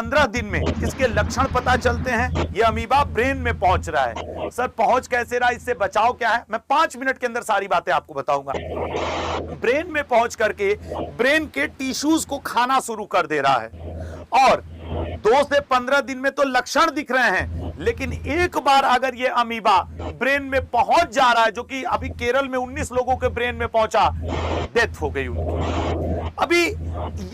15 दिन में इसके लक्षण पता चलते हैं। ये अमीबा ब्रेन में पहुंच रहा है। सर पहुंच कैसे रहा, इससे बचाव क्या है, मैं 5 मिनट के अंदर सारी बातें आपको बताऊंगा। ब्रेन में पहुंच करके ब्रेन के टिश्यूज को खाना शुरू कर दे रहा है और 2 से 15 दिन में तो लक्षण दिख रहे हैं, लेकिन एक बार अगर ये अमीबा ब्रेन में पहुंच जा रहा है, जो कि अभी केरल में 19 लोगों के ब्रेन में पहुंचा, डेथ हो गई उनकी। अभी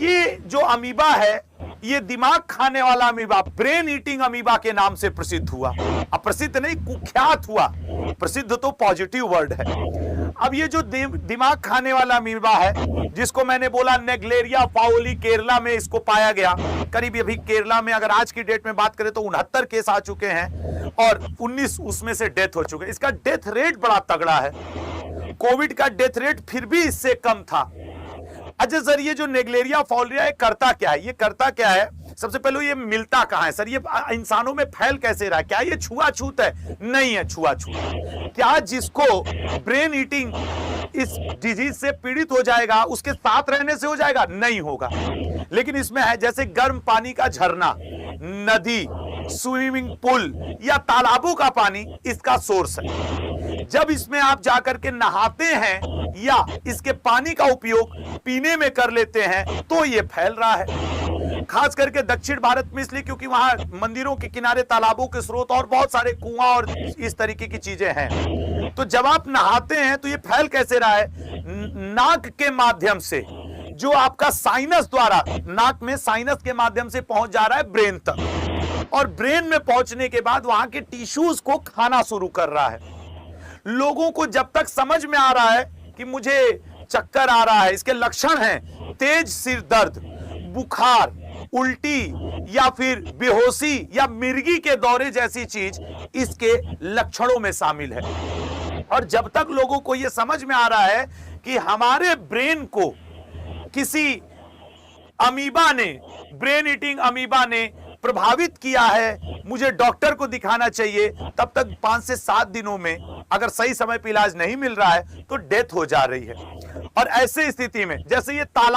ये जो अमीबा है, ये दिमाग खाने वाला अमीबा ब्रेन ईटिंग अमीबा के नाम से प्रसिद्ध हुआ। अब प्रसिद्ध नहीं, कुख्यात हुआ। प्रसिद्ध तो पॉजिटिव वर्ड है। अब ये जो दिमाग खाने वाला अमीबा है, जिसको मैंने बोला नेग्लेरिया फाउली, केरला में इसको पाया गया। करीब अभी केरला में अगर आज की डेट में बात करें तो 69 केस आ चुके हैं और 19 उसमें से डेथ हो चुके हैं। इसका डेथ रेट बड़ा तगड़ा है। कोविड का डेथ रेट फिर भी इससे कम था। अच्छा सर, ये जो नेग्लेरिया फाउलिया है करता क्या है, ये करता क्या है? सबसे पहले ये मिलता कहां है सर, ये इंसानों में फैल कैसे रहा है? क्या ये छुआछूत है? नहीं है छुआछूत। क्या जिसको ब्रेन ईटिंग इस डिजीज से पीड़ित हो जाएगा उसके साथ रहने से हो जाएगा? नहीं होगा। लेकिन इसमें है जैसे गर्म पानी का झरना, नदी, स्विमिंग पूल या तालाबों का पानी इसका सोर्स है। जब इसमें आप जाकर के नहाते हैं या इसके पानी का उपयोग पीने में कर लेते हैं तो ये फैल रहा है। खास करके दक्षिण भारत में इसलिए क्योंकि वहां मंदिरों के किनारे तालाबों के स्रोत और बहुत सारे कुआं और इस तरीके की चीजें हैं। तो जब आप नहाते हैं तो ये फैल कैसे रहा है? नाक के माध्यम से, जो आपका साइनस द्वारा, नाक में साइनस के माध्यम से पहुंच जा रहा है ब्रेन तक, और ब्रेन में पहुंचने के बाद वहां के टिश्यूज को खाना शुरू कर रहा है। लोगों को जब तक समझ में आ रहा है कि मुझे चक्कर आ रहा है, इसके लक्षण हैं तेज सिर दर्द, बुखार, उल्टी या फिर बेहोशी या मिर्गी के दौरे जैसी चीज इसके लक्षणों में शामिल है। और जब तक लोगों को यह समझ में आ रहा है कि हमारे ब्रेन को किसी अमीबा ने, ब्रेन ईटिंग अमीबा ने प्रभावित किया है, मुझे डॉक्टर को दिखाना चाहिए, तब तक 5 से 7 दिनों में अगर सही समय पर इलाज नहीं मिल रहा है तो डेथ हो जा रही है। और ऐसे स्थिति में जैसे ये ताला